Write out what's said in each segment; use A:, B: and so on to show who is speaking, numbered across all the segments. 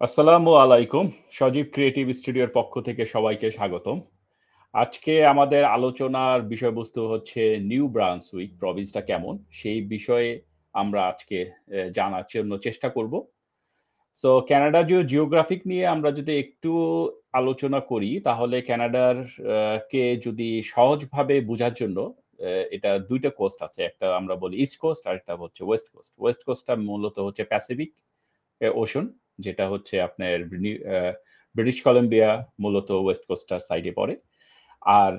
A: আসসালামু আলাইকুম। সজীব ক্রিয়েটিভ স্টুডিওর পক্ষ থেকে সবাইকে স্বাগতম। আজকে আমাদের আলোচনার বিষয়বস্তু হচ্ছে নিউ ব্রান্সউইক প্রভিন্সটা কেমন? সেই বিষয়ে আমরা আজকে জানার জন্য চেষ্টা করব। সো কানাডা জিওগ্রাফিক নিয়ে আমরা যদি একটু আলোচনা করি, তাহলে কানাডার কে যদি সহজভাবে বুঝার জন্য এটা ২ টা কোস্ট আছে। একটা আমরা বলি ইস্ট কোস্ট, আরেকটা হচ্ছে ওয়েস্ট কোস্ট। ওয়েস্ট কোস্টটা মূলত হচ্ছে প্যাসিফিক ওশন, যেটা হচ্ছে আপনার ব্রিটিশ কলম্বিয়া মূলত ওয়েস্ট কোস্টার সাইডে পড়ে। আর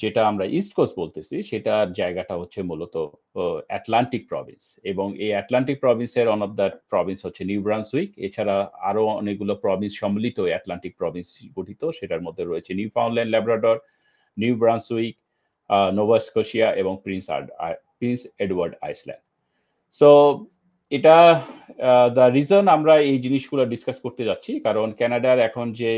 A: যেটা আমরা ইস্ট কোস্ট বলতেছি, সেটার জায়গাটা হচ্ছে মূলত আটলান্টিক প্রভিন্স। এবং এই আটলান্টিক প্রভিন্সের ওয়ান অফ দ্য প্রভিন্স হচ্ছে নিউ ব্রান্সউইক। এছাড়া আরো অনেকগুলো প্রভিন্স সম্মিলিত আটলান্টিক প্রভিন্স গঠিত। সেটার মধ্যে রয়েছে Newfoundland, Labrador, New Brunswick, Nova Scotia এবং প্রিন্স এডওয়ার্ড আইল্যান্ড। সো এটা দ্য রিজন আমরা এই জিনিসগুলো ডিসকাস করতে যাচ্ছি, কারণ কানাডার এখন যে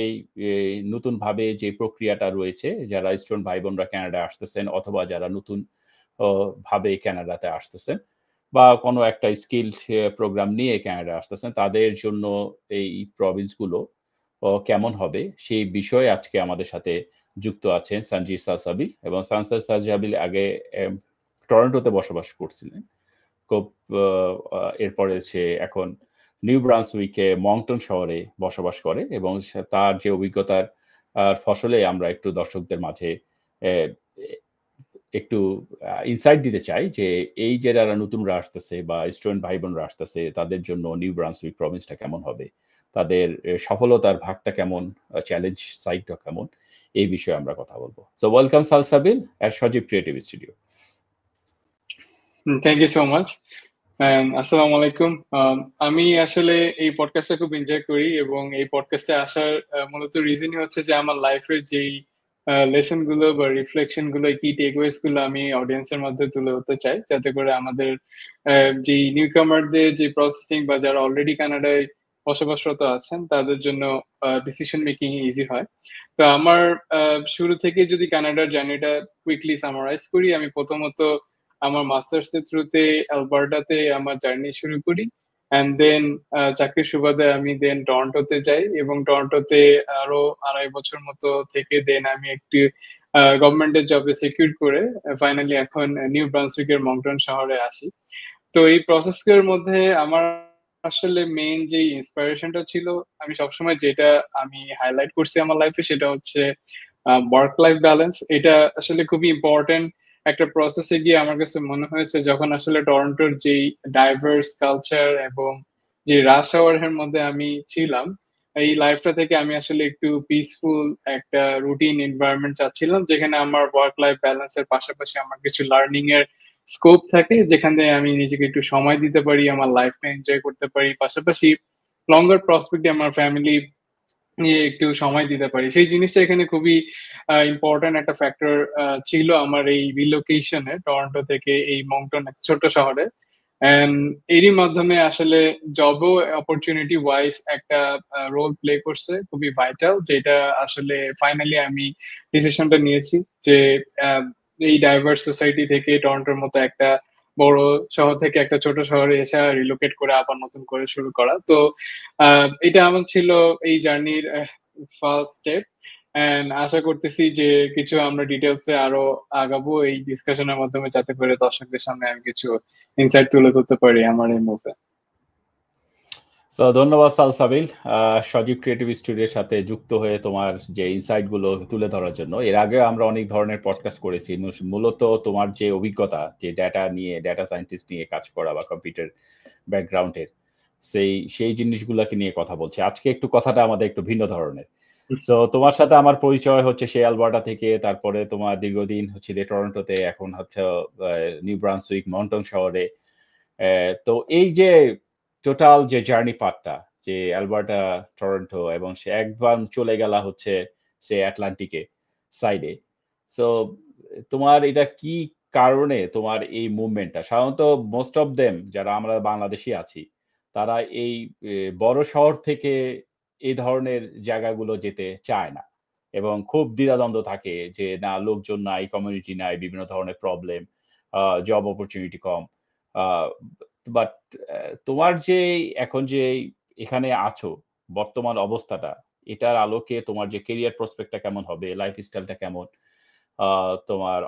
A: নতুনভাবে যে প্রক্রিয়াটা রয়েছে, যারা স্টুডেন্ট ভাই বোনরা কানাডায় আসতেছেন অথবা যারা নতুন ভাবে কানাডাতে আসতেছেন বা কোনো একটা স্কিল প্রোগ্রাম নিয়ে কানাডা আসতেছেন, তাদের জন্য এই প্রভিন্সগুলো কেমন হবে সেই বিষয়ে আজকে আমাদের সাথে যুক্ত আছেন সঞ্জিব সালসাবিল। এবং সঞ্জিব সালসাবিল আগে টরন্টোতে বসবাস করছিলেন খুব। এরপরে সে এখন নিউ ব্রান্সউইকে মংটন শহরে বসবাস করে এবং তার যে অভিজ্ঞতার ফসলে আমরা একটু দর্শকদের মাঝে আহ, একটু ইনসাইট দিতে চাই যে এই যে যারা নতুনরা আসতেছে বা স্টুডেন্ট ভাই বোনরা আসতেছে, তাদের জন্য নিউ ব্রান্সউইক প্রভিন্সটা কেমন হবে, তাদের সফলতার ভাগটা কেমন, চ্যালেঞ্জ সাইডটা কেমন, এই বিষয়ে আমরা কথা বলবো। So welcome Salsabil at Sajib creative studio.
B: Thank you so much. আসসালামু আলাইকুম। আমি আসলে এই পডকাস্টটা খুব এনজয় করি এবং এই পডকাস্টে আসার মূলত রিজনই হচ্ছে যে আমার লাইফের যেই লেসন গুলো বা রিফ্লেকশন গুলো, কি টেকওয়েজ গুলো আমি অডিয়েন্সের মধ্যে তুলে ধরতে চাই, যাতে করে আমাদের যে নিউ কামারদের যে প্রসেসিং বা যারা অলরেডি কানাডায় বসবাসরত আছেন তাদের জন্য ডিসিশন মেকিং ইজি হয়। তো আমার শুরু থেকে যদি কানাডার জার্নিটা কুইকলি সামারাইজ করি, আমি প্রথমত আমার মাস্টার্স এর থ্রুতে অ্যালবার্টাতে আমার জার্নি শুরু করি। অ্যান্ড দেন চাকরির সুবাদে আমি দেন টরন্টোতে যাই এবং টরন্টোতে আরো 2.5 বছর মতো থেকে দেন আমি একটি গভর্নমেন্টের জবে সিকিউর করে ফাইনালি এখন নিউ ব্রান্সউইকের মংটন শহরে আসি। তো এই প্রসেসের মধ্যে আমার আসলে মেইন যে ইন্সপিরেশনটা ছিল, আমি সবসময় যেটা আমি হাইলাইট করছি আমার লাইফে, সেটা হচ্ছে ওয়ার্ক লাইফ ব্যালেন্স। এটা আসলে খুবই ইম্পর্টেন্ট একটা প্রসেসে গিয়ে আমার কাছে মনে হয়েছে, যখন আসলে টরন্টোর যেই ডাইভার্স কালচার এবং যে রাশ আওয়ারের মধ্যে আমি ছিলাম, এই লাইফটা থেকে আমি আসলে একটু পিসফুল একটা রুটিন এনভায়রনমেন্ট চাচ্ছিলাম, যেখানে আমার ওয়ার্ক লাইফ ব্যালেন্সের পাশাপাশি আমার কিছু লার্নিং এর স্কোপ থাকে, যেখানে আমি নিজেকে একটু সময় দিতে পারি, আমার লাইফটা এনজয় করতে পারি, পাশাপাশি লঙ্গার প্রসপেক্টে আমার ফ্যামিলি নিয়ে একটু সময় দিতে পারি। সেই জিনিসটা এখানে খুবই ইম্পর্ট্যান্ট একটা ফ্যাক্টর ছিল আমার এই রিলোকেশনে, টরন্টো থেকে এই মংটন একটা ছোট্ট শহরে। And এরই মাধ্যমে আসলে জবও অপরচুনিটি ওয়াইজ একটা রোল প্লে করছে খুবই ভাইটাল, যেটা আসলে ফাইনালি আমি ডিসিশনটা নিয়েছি যে আহ, এই ডাইভার্স সোসাইটি থেকে টরন্টোর মতো একটা বড় শহর থেকে একটা ছোট শহরে এসে রিলোকেট করে আবার নতুন করে শুরু করা। তো এটা আমার ছিল এই জার্নির ফার্স্ট স্টেপ। এন্ড আশা করতেছি যে কিছু আমরা ডিটেলসে আরো আগাবো এই ডিসকাশনের মাধ্যমে, যাতে করে দর্শকদের সামনে আমি কিছু ইনসাইট তুলে ধরতে পারি আমার এই মুভে।
A: সো ধন্যবাদ সালসাবিল, সজীব ক্রিয়েটিভ স্টুডিওর সাথে যুক্ত হয়ে তোমার যে ইনসাইট গুলো তুলে ধরার জন্য। এর আগে আমরা অনেক ধরনের পডকাস্ট করেছি, মূলত তোমার যে অভিজ্ঞতা, যে ডেটা নিয়ে, ডেটা সায়েন্টিস্ট নিয়ে কাজ করা বা কম্পিউটার ব্যাকগ্রাউন্ডের, সেই জিনিসগুলোকে নিয়ে কথা বলছি। আজকে একটু কথাটা আমাদের একটু ভিন্ন ধরনের। সো তোমার সাথে আমার পরিচয় হচ্ছে সেই অ্যালবার্টা থেকে, তারপরে তোমার দীর্ঘদিন হচ্ছে যে টরন্টোতে, এখন হচ্ছে নিউ ব্রান্সউইক মন্টন শহরে। তো এই যে টোটাল যে জার্নি পাথটা, যে অ্যালবার্টা, টরন্টো, এবং সে একবার চলে গেলা হচ্ছে সে আটলান্টিকে সাইডে। সো তোমার এটা কি কারণে তোমার এই মুভমেন্টটা? সাধারণত মোস্ট অফ দেম যারা আমরা বাংলাদেশী আছি, তারা এই বড় শহর থেকে এই ধরনের জায়গাগুলো যেতে চায় না এবং খুব দ্বিধাদ্বন্দ্ব থাকে যে না, লোকজন নাই, কমিউনিটি নাই, বিভিন্ন ধরনের problem, job opportunity com. But তোমার যে এখন যে এখানে আছো, বর্তমান অবস্থাটা, এটার আলোকে তোমার যে ক্যারিয়ার প্রসপেক্টটা কেমন হবে, লাইফস্টাইলটা কেমন, তোমার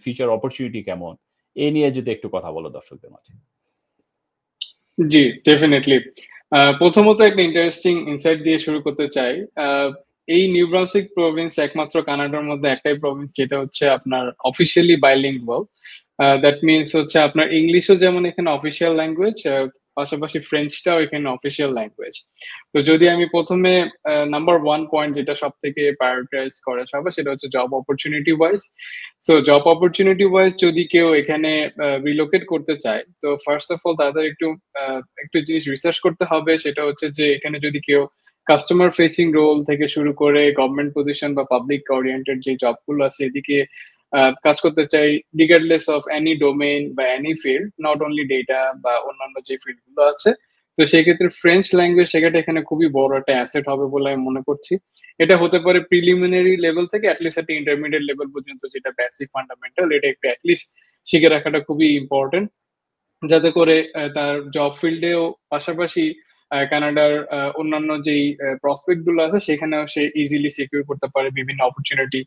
A: ফিউচার অপরচুনিটি কেমন, এই নিয়ে যদি একটু কথা বলো দর্শকদের মাঝে।
B: জি, ডেফিনেটলি। প্রথমত একটা ইন্টারেস্টিং ইনসাইট দিয়ে শুরু করতে চাই। এই নিউ ব্রান্সউইক প্রভিন্স একমাত্র কানাডার মধ্যে একটাই প্রভিন্স যেটা হচ্ছে আপনার অফিসিয়ালি বাইলিঙ্গুয়াল। দ্যাট মিনস হচ্ছে আপনার ইংলিশও যেমন এখানে অফিসিয়াল ল্যাঙ্গুয়েজ, পাশাপাশি ফ্রেঞ্চটাও এখানে অফিসিয়াল ল্যাঙ্গুয়েজ। তো যদি আমি প্রথমে নাম্বার ওয়ান পয়েন্ট যেটা সব থেকে প্রায়োরিটাইজ করা সবাই, সেটা হচ্ছে job opportunity wise. So job opportunity wise যদি কেউ এখানে রিলোকেট করতে চায়, তো ফার্স্ট অফ অল তাদের একটু জিনিস রিসার্চ করতে হবে। সেটা হচ্ছে যে এখানে যদি কেউ কাস্টমার ফেসিং রোল থেকে শুরু করে গভর্নমেন্ট পজিশন বা পাবলিক ওরিয়েন্টেড যে জবগুলো আছে এদিকে কাজ করতে চাই, রিগার্ডলেস অফ এনি ডোমেইন বা any field, not only data বা অন্যান্য যে ফিল্ড গুলো আছে। তো সেক্ষেত্রে ফ্রেঞ্চ ল্যাঙ্গুয়েজ শেখাটা এখানে খুবই বড় একটা অ্যাসেট হবে বলে আমি মনে করছি। এটা হতে পারে প্রিলিমিনারি লেভেল থেকে অ্যাটলিস্ট একটা ইন্টারমিডিয়েট লেভেল পর্যন্ত, যেটা বেসিক ফান্ডামেন্টাল, এটা একটু অ্যাটলিস্ট শিখে রাখাটা খুবই ইম্পর্টেন্ট, যাতে করে তার জব ফিল্ডেও পাশাপাশি কানাডার অন্যান্য যেই প্রসপেক্ট গুলো আছে সেখানেও সে ইজিলি সিকিউর করতে পারে বিভিন্ন অপরচুনিটি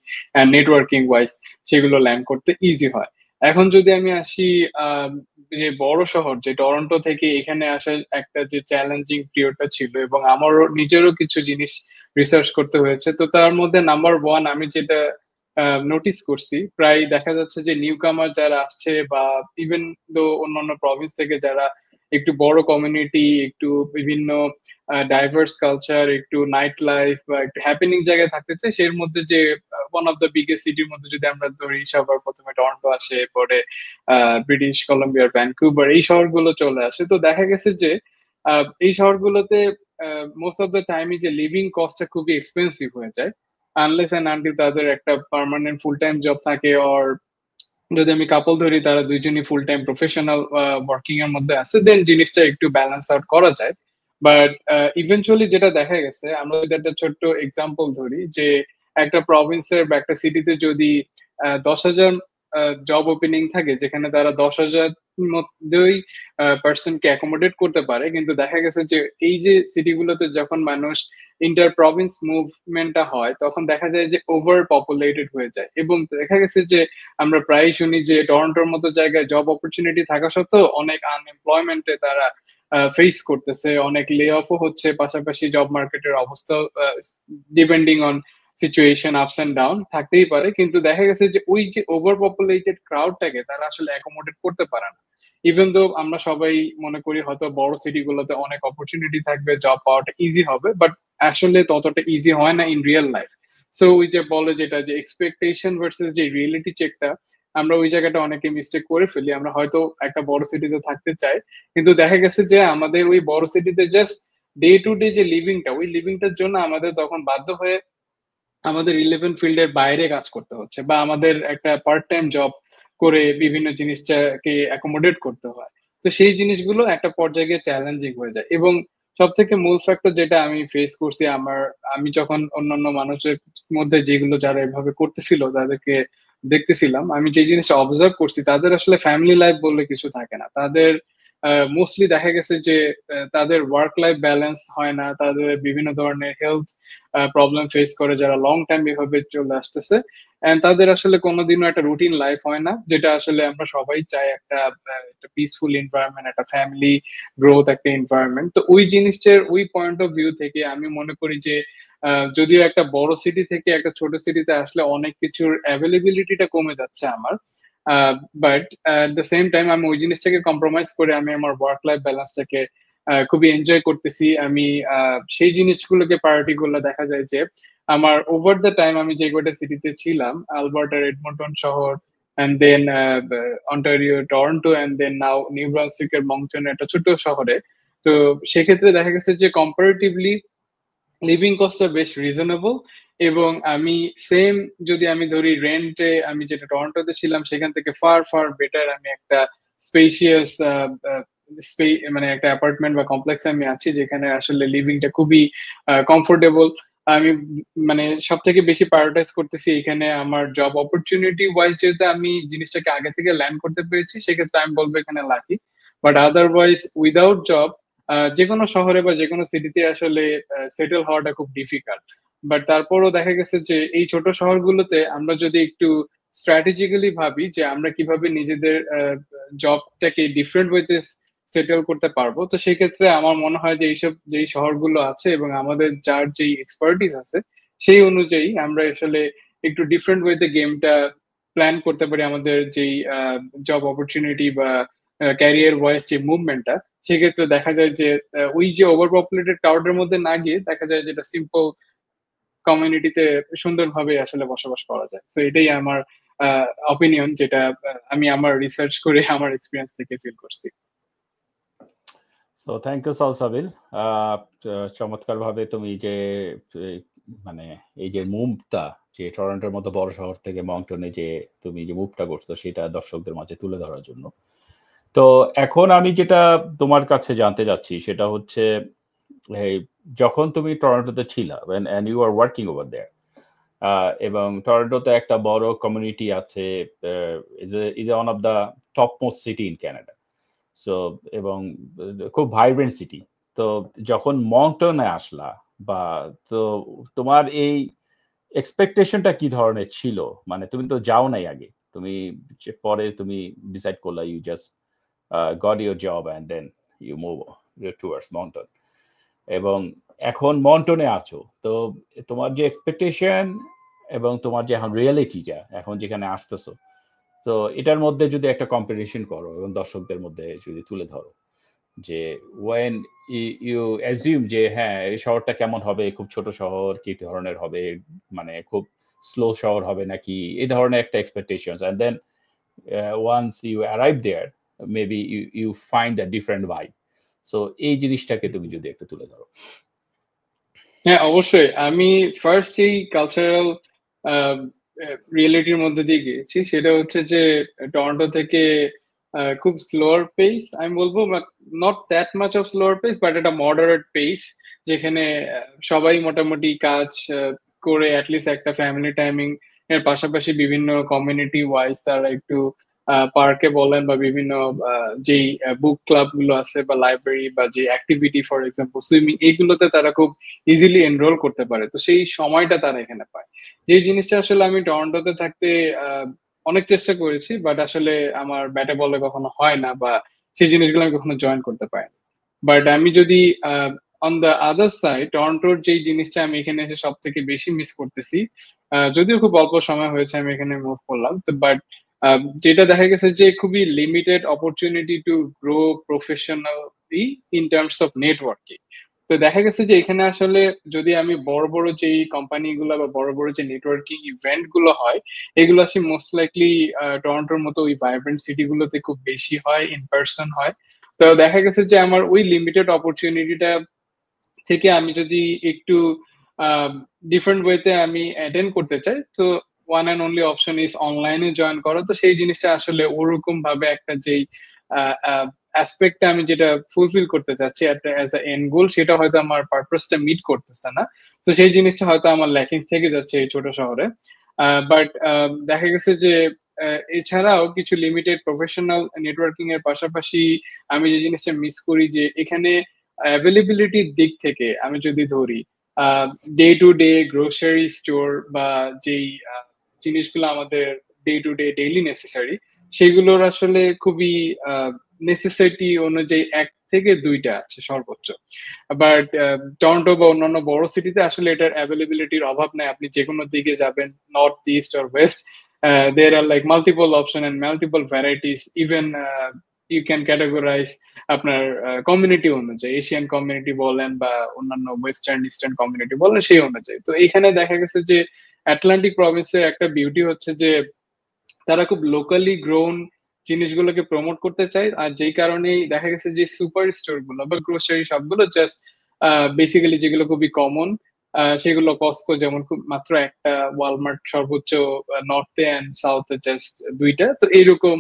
B: নেটওয়ার্কিং ওয়াইজ, সেগুলো ল্যান্ড করতে ইজি হয়। এখন যদি আমি আসি যে বড় শহর যে টরন্টো থেকে এখানে আসার একটা যে চ্যালেঞ্জিং পিরিয়ডটা ছিল, এবং আমারও নিজেরও কিছু জিনিস রিসার্চ করতে হয়েছে, তো তার মধ্যে নাম্বার ওয়ান আমি যেটা নোটিস করছি, প্রায় দেখা যাচ্ছে যে নিউ কামার যারা আসছে বা ইভেন দো অন্যান্য প্রভিন্স থেকে যারা একটু বড় কমিউনিটি, একটু বিভিন্ন ডাইভার্স কালচার, একটু নাইট লাইফ বা একটু হ্যাপেনিং জায়গায় থাকতে চায়, সের মধ্যে যে ওয়ান অফ দ্য বিগেস্ট সিটির মধ্যে যদি আমরা ধরি, সবার প্রথমে টরন্টো আসে, পরে ব্রিটিশ কলম্বিয়ার ভ্যানকুভার, এই শহরগুলো চলে আসে। তো দেখা গেছে যে এই শহরগুলোতে মোস্ট অফ দ্য টাইমই যে লিভিং কস্টটা খুবই এক্সপেন্সিভ হয়ে যায়, আনলেস অ্যান্ড আনটিল তাদের একটা পার্মানেন্ট ফুল টাইম জব থাকে, অর যদি আমি কাপল ধরি তারা দুইজনই ফুল টাইম প্রফেশনাল ওয়ার্কিং এর মধ্যে আছে, দেন জিনিসটা একটু ব্যালেন্স আউট করা যায়। বাট ইভেন্চুয়ালি যেটা দেখা গেছে, আমরা যদি একটা ছোট্ট এক্সাম্পল ধরি, যে একটা প্রভিন্সের বা একটা সিটিতে যদি 10,000 জব ওপেনিং থাকে, যেখানে তারা 10,000 মধ্যেই পার্সনকে অ্যাকোমোডেট করতে পারে, কিন্তু দেখা গেছে যে এই যে সিটিগুলোতে যখন মানুষ ইন্টার প্রভিন্স মুভমেন্টটা হয়, তখন দেখা যায় যে ওভার পপুলেটেড হয়ে যায়, এবং দেখা গেছে যে আমরা প্রায় শুনি যে টরন্টোর মতো জায়গায় জব অপরচুনিটি থাকা সত্ত্বেও অনেক আনএমপ্লয়মেন্টে তারা ফেস করতেছে, অনেক লে অফও হচ্ছে, পাশাপাশি জব মার্কেটের অবস্থা depending on situation ups and down থাকতেই পারে, কিন্তু দেখা গেছে যে ওই যে ওভার পপুলেটেড ক্রাউডটাকে তারা আসলে অ্যাকোমোডেট করতে পারে না। ইভেন দো আমরা সবাই মনে করি হয়তো বড় সিটিগুলোতে অনেক অপরচুনিটি থাকবে, জব পাওয়াটা ইজি হবে, বাট আসলে ততটা ইজি হয় না ইন রিয়েল লাইফ। সো ওই যে বলে যেটা যে এক্সপেকটেশন ভার্সেস যে রিয়েলিটি চেকটা, আমরা ওই জায়গাটা অনেকে মিস্টেক করে ফেলি। আমরা হয়তো একটা বড় সিটিতে থাকতে চাই, কিন্তু দেখা গেছে যে আমাদের ওই বড় সিটিতে জাস্ট ডে টু ডে যে লিভিংটা, ওই লিভিংটার জন্য আমাদের তখন বাধ্য হয়ে আমাদের রিলেভেন্ট ফিল্ডের বাইরে কাজ করতে হচ্ছে, বা আমাদের একটা পার্ট টাইম জব করে বিভিন্ন জিনিসটাকে অ্যাকোমোডেট করতে হয়। তো সেই জিনিসগুলো একটা পর্যায়ে গিয়ে চ্যালেঞ্জিং হয়ে যায়। এবং সব থেকে মূল ফ্যাক্টর যেটা আমি ফেস করছি, আমি যখন অন্যান্য মানুষের মধ্যে যেগুলো যারা এভাবে করতেছিল তাদেরকে দেখতেছিলাম, আমি যে জিনিসটা অবজার্ভ করছি, তাদের আসলে ফ্যামিলি লাইফ বললে কিছু থাকে না। তাদের মোস্টলি দেখা গেছে যে তাদের ওয়ার্ক লাইফ ব্যালেন্স হয় না, তাদের বিভিন্ন ধরনের হেলথ প্রবলেম ফেস করে যারা লং টাইম এভাবে চলে আসতেছে, এন্ড তাদের আসলে কোনোদিনও একটা রুটিন লাইফ হয় না, যেটা আসলে আমরা সবাই চাই, একটা পিসফুল এনভায়রনমেন্ট, একটা ফ্যামিলি গ্রোথ, একটা এনভায়রনমেন্ট। তো ওই জিনিসটার ওই পয়েন্ট অফ ভিউ থেকে আমি মনে করি যে যদিও একটা বড় সিটি থেকে একটা ছোট সিটিতে আসলে অনেক কিছুর অ্যাভেলেবিলিটিটা কমে যাচ্ছে আমার, but at the same time আমি ওই জিনিসটাকে কম্প্রোমাইজ করে আমি আমার ওয়ার্ক লাইফ ব্যালেন্সটাকে খুবই এনজয় করতেছি। আমি সেই জিনিসগুলোকে প্রায়োরিটি গুলো দেখা যায় যে আমার ওভার দ্য টাইম আমি যে কয়টা সিটিতে ছিলাম, আলবার্টার এডমন্টন শহর, and then Ontario Toronto, and then now New ব্রান্সউইকের মংটন, একটা ছোট শহরে। তো সেক্ষেত্রে দেখা গেছে যে কম্পারেটিভলি লিভিং কস্টটা বেশ রিজনেবল। এবং আমি সেম যদি আমি ধরি রেন্টে, আমি যেটা টরন্টোতে ছিলাম সেখান থেকে ফার ফার বেটার আমি একটা স্পেশিয়াস মানে একটা অ্যাপার্টমেন্ট বা কমপ্লেক্সে আমি আছি, যেখানে আসলে লিভিংটা খুবই কমফোর্টেবল। আমি মানে সব থেকে বেশি প্রায়োরিটাইজ করতেছি এখানে আমার জব অপরচুনিটি ওয়াইজ, যেহেতু আমি জিনিসটাকে আগে থেকে ল্যান্ড করতে পেরেছি, সেক্ষেত্রে আমি বলবো এখানে lucky. But otherwise without job যে কোনো শহরে বা যে কোনো সিটিতে আসলে সেটেল হওয়াটা খুব ডিফিকাল্ট। বাট তারপরও দেখা গেছে যে এই ছোট শহরগুলোতে আমরা যদি একটু স্ট্র্যাটেজিক্যালি ভাবি যে আমরা কিভাবে নিজেদের জবটাকে ডিফারেন্ট ওয়েতে সেটেল করতে পারবো, তো সেক্ষেত্রে আমার মনে হয় যে এইসব যেই শহরগুলো আছে এবং আমাদের যার যেই এক্সপার্টিস আছে সেই অনুযায়ী আমরা আসলে একটু ডিফারেন্ট ওয়েতে গেমটা প্ল্যান করতে পারি আমাদের যেই জব অপরচুনিটি বা ক্যারিয়ার ওয়াইজ যে মুভমেন্টটা। সেক্ষেত্রে দেখা যায় যে ওই যে ওভার পপুলেটেড ক্রাউডের মধ্যে না গিয়ে দেখা যায় যেটা সিম্পল কমিউনিটিতে সুন্দরভাবে আসলে বসবাস করা যায়। তো এটাই আমার অপিনিয়ন, যেটা আমি আমার রিসার্চ করে আমার এক্সপিরিয়েন্স থেকে ফিল করছি।
A: So thank you Salsabil. চমৎকারভাবে তুমি যে এই মানে এই যে মুভটা, যে টরন্টোর মতো বড় শহর থেকে মংটনে যে তুমি যে মুভটা করছো সেটা দর্শকদের মাঝে তুলে ধরার জন্য। তো এখন আমি যেটা তোমার কাছে জানতে চাচ্ছি সেটা হচ্ছে, এই যখন তুমি টরন্টোতে ছিলা and you are working over there, এবং টরন্টোতে একটা বড় কমিউনিটি আছে, is one of the topmost city in Canada. So এবং খুব ভাইব্রেন্ট সিটি। তো যখন মংটনে আসলা, বা তো তোমার এই এক্সপেকটেশনটা কি ধরনের ছিল? মানে তুমি তো যাও নাই আগে। তুমি পরে তুমি ডিসাইড করলা, you just got your job and then you move towards Moncton, এবং এখন মন্টনে আছো। তো তোমার যে এক্সপেকটেশন এবং তোমার যে এখন রিয়েলিটিটা এখন যেখানে আসতেছো, তো এটার মধ্যে যদি একটা কম্পারিজন করো এবং দর্শকদের মধ্যে যদি তুলে ধরো যে ওয়েন ইউ অ্যাজিউম যে হ্যাঁ এই শহরটা কেমন হবে, খুব ছোট শহর কি ধরনের হবে, মানে খুব স্লো শহর হবে নাকি, এই ধরনের একটা expectations, and then once you arrive there maybe you find a different vibe. So এই জিনিসটাকে তুমি যদি একটু তুলে ধরো।
B: হ্যাঁ, অবশ্যই। আমি ফার্স্ট এই কালচারাল রিয়েলিটির মধ্যে দিয়ে গিয়েছি, সেটা হচ্ছে যে টরন্টো থেকে খুব স্লোয়ার পেস আমি বলবো, not that much of slower pace but একটা মডারেট পেস, যেখানে সবাই মোটামুটি কাজ করে অ্যাটলিস্ট একটা ফ্যামিলি টাইমিং এর পাশাপাশি বিভিন্ন কমিউনিটি ওয়াইজ তারা একটু পার্কে বলেন বা বিভিন্ন যেই বুক ক্লাব গুলো আছে বা লাইব্রেরি বা যে অ্যাক্টিভিটি ফর এক্সাম্পল সুইমিং, এইগুলোতে তারা খুব ইজিলি এনরোল করতে পারে। তো সেই সময়টা তারা এখানে পায়, যে জিনিসটা আসলে আমি টরন্টোতে থাকতে অনেক চেষ্টা করেছি, বাট আসলে আমার ব্যাটে বলে কখনো হয় না, বা সেই জিনিসগুলো আমি কখনো জয়েন করতে পারি না। বাট আমি যদি অন দ্য আদার সাইড টরন্টোর যেই জিনিসটা আমি এখানে এসে সব থেকে বেশি মিস করতেছি, যদিও খুব অল্প সময় হয়েছে আমি এখানে মুভ করলাম, তো বাট যেটা দেখা গেছে যে খুবই limited opportunity to grow professionally in terms of networking. তো দেখা গেছে যে এখানে আসলে যদি আমি বড় বড় যে কোম্পানি গুলো বা বড় বড় যে নেটওয়ার্কিং ইভেন্ট গুলো হয়, এগুলো আসলে মোস্ট লাইকলি টরন্টোর মতো ওই ভাইব্রেন্ট সিটি গুলোতে খুব বেশি হয়, ইন পার্সন হয়। তো দেখা গেছে যে আমার ওই লিমিটেড অপরচুনিটিটা থেকে আমি যদি একটু ডিফারেন্ট ওয়েতে আমি অ্যাটেন্ড করতে চাই, তো one and only option is অনলাইনে জয়েন করা। তো সেই জিনিসটা আসলে ওরকম ভাবে একটা যেই অ্যাসপেক্টটা আমি যেটা ফুলফিল করতে চাচ্ছি একটা অ্যাজ এ এন্ড গোল, সেটা হয়তো আমার পারপাসটা মিট করতেছে না। তো সেই জিনিসটা হয়তো আমার ল্যাকিংস থেকে যাচ্ছে এই ছোট শহরে। বাট দেখা গেছে যে এছাড়াও কিছু লিমিটেড প্রফেশনাল নেটওয়ার্কিং এর পাশাপাশি আমি যে জিনিসটা মিস করি যে এখানে অ্যাভেলেবিলিটির দিক থেকে আমি যদি ধরি, day to day grocery store বা যেই জিনিসগুলো আমাদের day to day daily necessary, সেগুলোর আসলে খুবই নেসেসিটি অনুযায়ী এক থেকে দুইটা আছে সর্বোচ্চ। বাট টরন্টো বা অন্যান্য বড় সিটিতে আসলে এটার অ্যাভেলেবিলিটির অভাব নাই। আপনি যে কোনো দিকে যাবেন, north east or West, there are like multiple option and multiple varieties, even you can categorize আপনার কমিউনিটি অনুযায়ী, এশিয়ান কমিউনিটি বলেন বা অন্যান্য ওয়েস্টার্ন ইস্টার্ন কমিউনিটি বলেন সেই অনুযায়ী। তো এখানে দেখা গেছে যে আটলান্টিক প্রভিন্সের একটা বিউটি হচ্ছে যে তারা খুব লোকালি গ্রোন জিনিসগুলোকে প্রমোট করতে চায়, আর যেই কারণেই দেখা গেছে যে সুপার স্টোর গুলো বা গ্রোসারি শপ গুলো জাস্ট বেসিক্যালি যেগুলো খুবই কমন, সেগুলো কস্টকো যেমন খুব মাত্র একটা, ওয়ালমার্ট সর্বোচ্চ নর্থে অ্যান্ড সাউথে জাস্ট দুইটা, তো এইরকম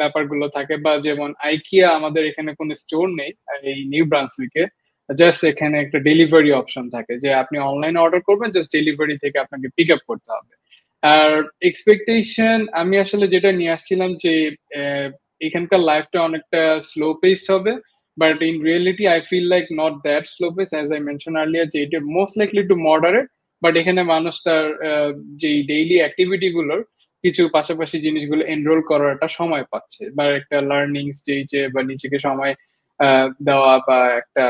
B: ব্যাপারগুলো থাকে। বা যেমন আইকিয়া আমাদের এখানে কোনো স্টোর নেই এই নিউ ব্রান্সউইকে, জাস্ট এখানে একটা ডেলিভারি অপশন থাকে যে আপনি অনলাইনে অর্ডার করবেন, জাস্ট ডেলিভারি থেকে আপনাকে পিক আপ করতে হবে। আর এক্সপেকটেশন আমি আসলে যেটা নিয়ে আসছিলাম যে এখানকার লাইফটা অনেকটা স্লো পেসড হবে, but in reality I feel like not that slow pace as I mentioned earlier যে এটা most likely to moderate, but এখানে মানুষ তার যে ডেইলি অ্যাক্টিভিটি গুলোর কিছু পাশাপাশি জিনিসগুলো এনরোল করার একটা সময় পাচ্ছে, বা একটা লার্নিং স্টেজে বা নিজেকে সময় দেওয়া, বা একটা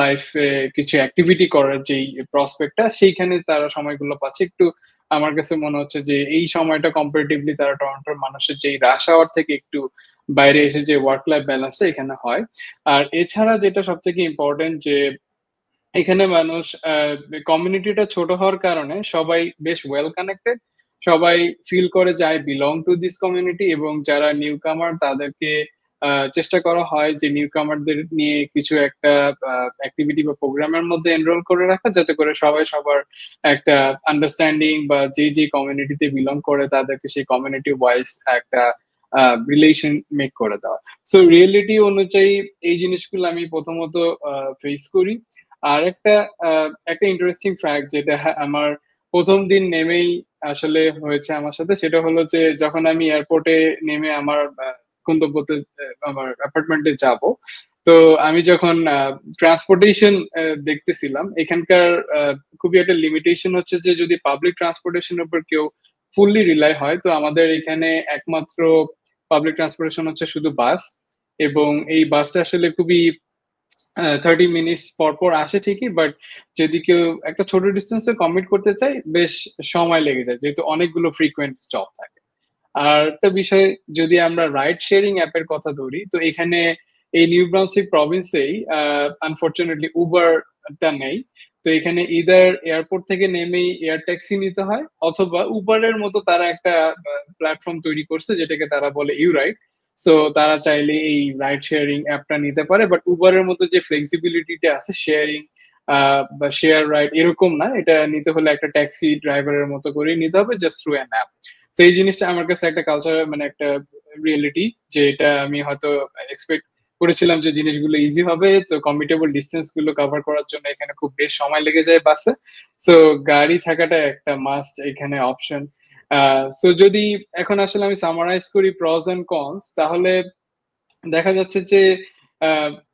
B: লাইফে কিছু অ্যাক্টিভিটি করার যেই প্রসপেক্টটা সেইখানে তারা সময়গুলো পাচ্ছে একটু। আমার কাছে মনে হচ্ছে যে এই সময়টা কম্পারেটিভলি তারা টরন্টোর মানুষের যেই রাশ আওয়ার থেকে একটু বাইরে এসে যে ওয়ার্ক লাইফ ব্যালেন্সটা এখানে হয়। আর এছাড়া যেটা সব থেকে ইম্পর্টেন্ট যে এখানে মানুষ কমিউনিটিটা ছোট হওয়ার কারণে সবাই বেশ ওয়েল কানেক্টেড, সবাই ফিল করে যে I belong to this community, এবং যারা নিউ কামার তাদেরকে চেষ্টা করা হয় যে নিউ কামারদের নিয়ে কিছু একটা অ্যাক্টিভিটি বা প্রোগ্রামের মধ্যে এনরোল করে রাখা, যাতে করে সবাই সবার একটা আন্ডারস্ট্যান্ডিং বা যে যে কমিউনিটিতে বিলং করে তাদেরকে সেই কমিউনিটি ওয়াইজ একটা রিলেশন মেক করে দেওয়া। সো রিয়েলিটি অনুযায়ী এই জিনিসগুলো আমি প্রথমত ফেস করি। আর একটা ইন্টারেস্টিং ফ্যাক্ট যেটা আমার প্রথম দিন নেমেই আসলে হয়েছে আমার সাথে, সেটা হলো যে যখন আমি এয়ারপোর্টে নেমে আমার গন্তব্যতে আমার অ্যাপার্টমেন্টে যাব, তো আমি যখন ট্রান্সপোর্টেশন দেখতেছিলাম এখানকার খুবই একটা লিমিটেশন হচ্ছে যে যদি পাবলিক ট্রান্সপোর্টেশনের উপর কেউ ফুললি রিলাই হয়, তো আমাদের এখানে একমাত্র পাবলিক ট্রান্সপোর্টেশন হচ্ছে শুধু বাস। এবং এই বাসটা আসলে খুবই 30 মিনিটস পর পর আসে ঠিকই, বাট যদি কেউ একটা ছোট ডিস্টেন্সে কমিট করতে চায় বেশ সময় লেগে যায়, যেহেতু অনেকগুলো ফ্রিকোয়েন্ট স্টপ থাকে। আর একটা বিষয়, যদি আমরা রাইড শেয়ারিং অ্যাপের কথা ধরি, তো এখানে এই নিউ ব্রান্সউইক প্রভিন্সেই আনফরচুনেটলি উবারটা নেই। তো এখানে ইদার এয়ারপোর্ট থেকে নেমেই এয়ার ট্যাক্সি নিতে হয়, অথবা উবারের মতো তারা একটা প্ল্যাটফর্ম তৈরি করছে যেটাকে তারা বলে ইউ রাইড। সো তারা চাইলে এই রাইড শেয়ারিং অ্যাপটা নিতে পারে, বাট উবারের মতো যে ফ্লেক্সিবিলিটিটা আছে শেয়ারিং বা শেয়ার রাইড এরকম না, এটা নিতে হলে একটা ট্যাক্সি ড্রাইভারের মতো করে নিতে হবে জাস্ট থ্রু অ্যান অ্যাপ। সেই জিনিসটা আমার কাছে একটা কালচার, মানে একটা রিয়েলিটি, যে এটা আমি হয়তো এক্সপেক্ট করেছিলাম যে জিনিসগুলো ইজি হবে। তো কমিউটেবল ডিস্টেন্স গুলো কভার করার জন্য এখানে খুব বেশ সময় লেগে যায় বাসে। সো গাড়ি থাকাটা একটা মাস্ট এখানে অপশন। সো যদি এখন আসলে আমি সামারাইজ করি প্রস এন্ড কনস, তাহলে দেখা যাচ্ছে যে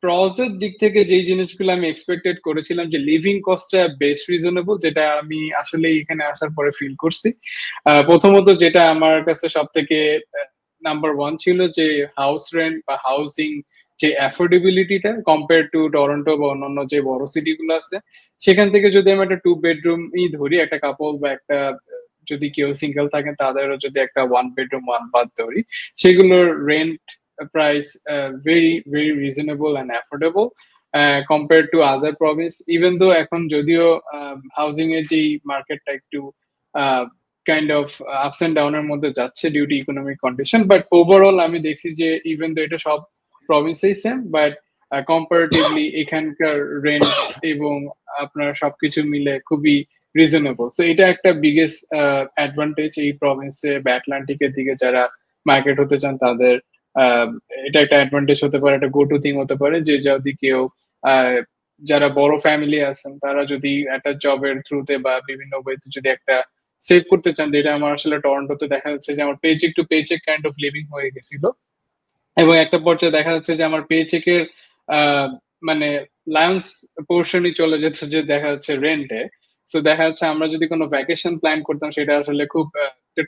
B: প্রস এর দিক থেকে যেই জিনিসগুলো আমি এক্সপেক্টেড করেছিলাম, যে লিভিং কস্টটা বেশ রিজনেবল, যেটা আমি আসলে এখানে আসার পরে ফিল করছি। প্রথমত যেটা আমার কাছে সব থেকে নাম্বার ওয়ান ছিল, যে হাউস রেন্ট বা হাউসিং যে অ্যাফোর্ডেবিলিটিটা কম্পেয়ার টু টরন্টো বা অন্যান্য যে বড় সিটি গুলো আছে, সেখান থেকে যদি আমি একটা 2 বেডরুমই ধরি, একটা কাপল বা একটা যদি কেউ সিঙ্গেল থাকেন তাদেরও যদি একটা 1 বেডরুম 1 বাথ ধরি, সেগুলোর rent price very reasonable and affordable compared to other province, even though এখন যদিও হাউজিং এর যে মার্কেটটা একটু kind of ups and down এর মধ্যে যাচ্ছে due to economic condition, but overall আমি দেখছি যে ইভেন দো এটা সব প্রভিন্সেই সেম, বাট কম্পারেটিভলি এখানকার রেন্ট এবং আপনার সবকিছু মিলে খুবই রিজনেবল। সো এটা একটা বিগেস্ট অ্যাডভান্টেজ এই প্রভিন্সে বা আটলান্টিকের দিকে যারা মার্কেট হতে চান তাদের। এটা একটা অ্যাডভান্টেজ হতে পারে, একটা গো টু থিং হতে পারে, যে যদি কেউ যারা বড় ফ্যামিলি আছেন তারা যদি একটা জবের থ্রুতে বা বিভিন্ন ওয়েতে যদি একটা সেভ করতে চান, যেটা আমার আসলে টরন্টোতে দেখা যাচ্ছে যে আমার paycheck to paycheck kind of living হয়ে গেছিল, এবং একটা পর্যায়ে দেখা যাচ্ছে যে আমার পেচেকের মানে লায়ন্স পোর্শনই চলে যাচ্ছে যে দেখা যাচ্ছে রেন্টে। সো দেখা যাচ্ছে আমরা যদি কোনো ভ্যাকেশন প্ল্যান করতাম সেটা আসলে খুব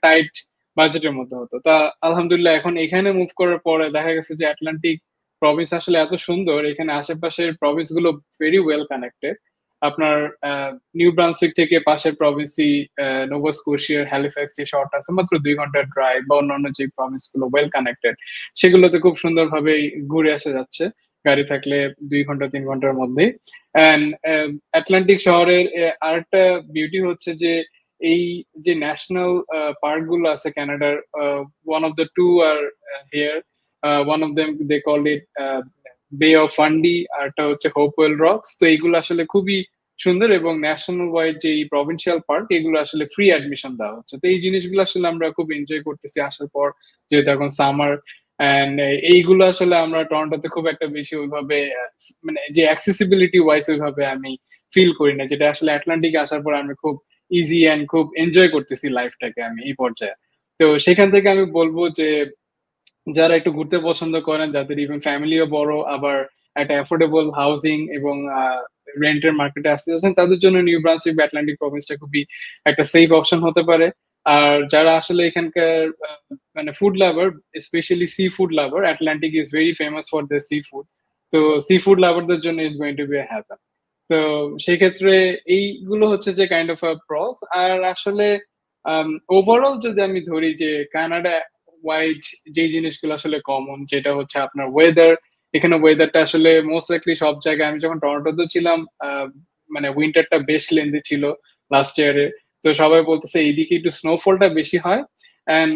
B: টাইট বাজেটের মধ্যে হতো। তা আলহামদুলিল্লাহ এখন এখানে মুভ করার পরে দেখা গেছে যে আটলান্টিক প্রভিন্স আসলে এত সুন্দর, এখানে আশেপাশের প্রভিন্স গুলো ভেরি ওয়েল কানেক্টেড। আপনার নিউ ব্রান্সউইক থেকে পাশের প্রভিন্সই নোভা স্কোশিয়ার হ্যালিফ্যাক্স যে শহরটা আছে মাত্র 2 ঘন্টার ড্রাইভ, বা অন্যান্য যে প্রভিন্স গুলো ওয়েল কানেক্টেড সেগুলোতে খুব সুন্দরভাবে ঘুরে আসা যাচ্ছে গাড়ি থাকলে 2 ঘন্টা 3 ঘন্টার মধ্যে। অ্যান্ড আটলান্টিক শহরের আরেকটা বিউটি হচ্ছে যে এই যে ন্যাশনাল পার্ক গুলো আছে কানাডার, one of the two are here, one of them they call it bay of ফান্ডি, আর একটা হচ্ছে হোপওয়েল রকস। তো এইগুলো আসলে খুবই সুন্দর, এবং ন্যাশনাল ওয়াইড যে প্রভিন্সিয়াল পার্ক এগুলো আসলে ফ্রি অ্যাডমিশন দেওয়া হচ্ছে। তো এই জিনিসগুলো আসলে আমরা খুব এনজয় করতেছি আসার পর, যেহেতু এখন সামার। এন্ড এইগুলো আসলে আমরা টরন্টোতে খুব একটা বেশি ওইভাবে মানে যে অ্যাক্সেসিবিলিটি ওয়াইজ ওইভাবে আমি ফিল করি না, যেটা আসলে আটলান্টিকে আসার পর আমি খুব ইজি অ্যান্ড খুব এনজয় করতেছি লাইফটাকে আমি এই পর্যায়ে। তো সেখান থেকে আমি বলবো যে যারা একটু ঘুরতে পছন্দ করেন, যাদের ইভেন ফ্যামিলিও বড়, আবার একটা অ্যাফোর্ডেবল হাউজিং এবং রেন্টের মার্কেটে আসতে যাচ্ছেন, তাদের জন্য নিউ ব্রান্সউইক বা আটলান্টিক প্রভিন্সটা খুবই একটা সেফ অপশন হতে পারে। আর যারা আসলে এখানকার মানে food lover, specially sea food lover, Atlantic is very famous for the sea food. তো সি ফুড লাভারদের জন্য is going to B happen. তো সেই ক্ষেত্রে এইগুলো হচ্ছে যে কাইন্ড অফ প্রস। আর আসলে ওভারঅল যদি আমি ধরি যে কানাডা ওয়াইড যে জিনিসগুলো আসলে কমন, যেটা হচ্ছে আপনার ওয়েদার। এখানে ওয়েদারটা আসলে মোস্ট লাইকলি সব জায়গায়, আমি যখন টরন্টোতে ছিলাম মানে উইন্টারটা বেশ লেন্দি ছিল লাস্ট ইয়ারে। তো সবাই বলতেছে এইদিকে একটু স্নোফলটা বেশি হয়। অ্যান্ড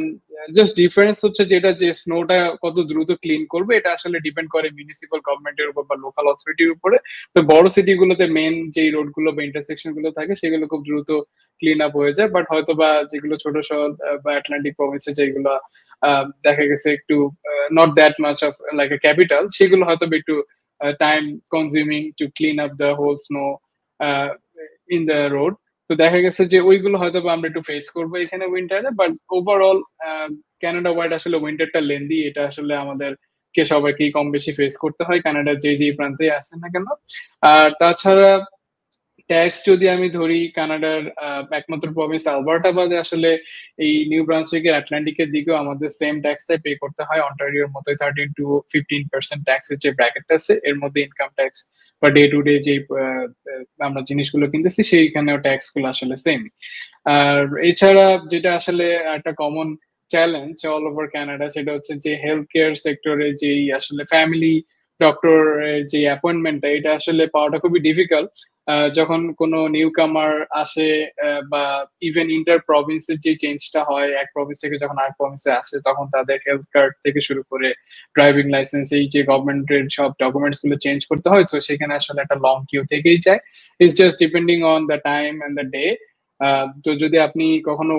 B: জাস্ট ডিফারেন্স হচ্ছে যেটা, যে স্নোটা কত দ্রুত ক্লিন করবে এটা আসলে ডিপেন্ড করে মিউনিসিপাল গভর্নমেন্টের উপর বা লোকাল অথরিটির উপরে। তো বড় সিটিগুলোতে মেন যেই রোড গুলো বা ইন্টারসেকশন গুলো থাকে সেগুলো খুব দ্রুত ক্লিন আপ হয়ে যায়। বাট হয়তো বা যেগুলো ছোট শহর বা আটলান্টিক প্রভিন্সে যেগুলো দেখা গেছে একটু not that much of like a capital, সেগুলো হয়তো একটু time consuming to clean up the whole snow in the road. তো দেখা গেছে যে ওইগুলো হয়তো বা আমরা একটু ফেস করবো এখানে উইন্টারে। বাট ওভারঅল কানাডা ওয়াইড আসলে উইন্টারটা লেন্দি, এটা আসলে আমাদের কে সবাইকেই কম বেশি ফেস করতে হয়, কানাডার যে যে প্রান্তে আসেন না কেন। আর তাছাড়া ট্যাক্স যদি আমি ধরি, কানাডার একমাত্র প্রভিন্স আলবার্টা বাদে আসলে এই নিউ ব্রান্সউইকের আটলান্টিকের দিকেও আমাদের সেম ট্যাক্সটাই পে করতে হয়, অন্টারিওর মতোই 13 to 15% ট্যাক্সের যে ব্র্যাকেট আছে এর মধ্যে ইনকাম ট্যাক্স বা ডে টু ডে যে আমরা জিনিসগুলো কিনতেছি সেইখানেও ট্যাক্স গুলো আসলে সেম। আর এছাড়া যেটা আসলে একটা common challenge all over Canada, সেটা হচ্ছে যে হেলথ কেয়ার সেক্টরে যেই আসলে ফ্যামিলি ডক্টর যে অ্যাপয়েন্টমেন্টটা, এটা আসলে পাওয়াটা খুবই ডিফিকাল্ট। যখন কোনো নিউ কামার আসে বা ইভেন ইন্টার প্রভিন্সের যে চেঞ্জটা হয়, এক প্রভিন্স থেকে যখন আরেক প্রভিন্সে আসে, তখন তাদের হেলথ কার্ড থেকে শুরু করে ড্রাইভিং লাইসেন্স, এই যে গভর্নমেন্টের সব ডকুমেন্টস গুলো চেঞ্জ করতে হয়, তো সেখানে আসলে একটা লং কিউ থেকেই যায়। It's just depending on the time and the day. তো যদি আপনি কখনো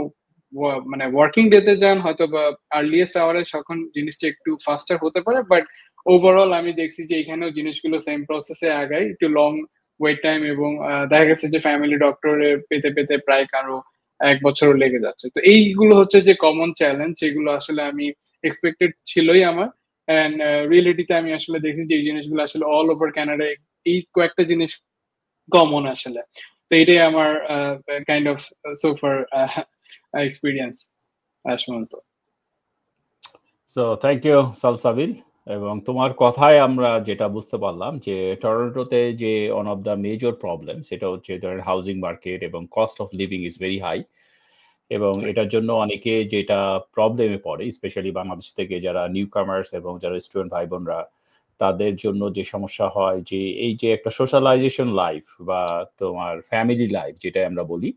B: মানে ওয়ার্কিং ডেতে যান, হয়তো বা আর্লিয়েস্ট আওয়ারে তখন জিনিসটা একটু ফাস্টার হতে পারে। বাট ওভারঅল আমি দেখছি যে এখানেও জিনিসগুলো সেম প্রসেসে আগায়, একটু লং ওয়েট টাইম, এবং দেখা গেছে যে ফ্যামিলি ডক্টরে পেতে পেতে প্রায় কারো 1 বছরও লেগে যাচ্ছে। তো এইগুলো হচ্ছে যে কমন চ্যালেঞ্জ, যেগুলো আসলে আমি এক্সপেক্টেড ছিলই আমার। অ্যান্ড রিয়েলিটিতে আমি আসলে দেখছি যে এই জিনিসগুলো আসলে অল ওভার কানাডায় এই কয়েকটা জিনিস কমন আসলে। তো এটাই আমার kind of so far experience Sumanta.
A: So thank you Salsabil. এবং তোমার কথায় আমরা যেটা বুঝতে পারলাম যে টরন্টোতে যে one of the major problem সেটা হচ্ছে ধরেন হাউজিং মার্কেট এবং cost of living is very high. এবং এটার জন্য অনেকে যেটা প্রবলেমে পড়ে, স্পেশালি বাংলাদেশ থেকে যারা নিউ কামার্স এবং যারা স্টুডেন্ট ভাই বোনরা, তাদের জন্য যে সমস্যা হয় যে এই যে একটা সোশ্যালাইজেশন লাইফ বা তোমার ফ্যামিলি লাইফ যেটা আমরা বলি,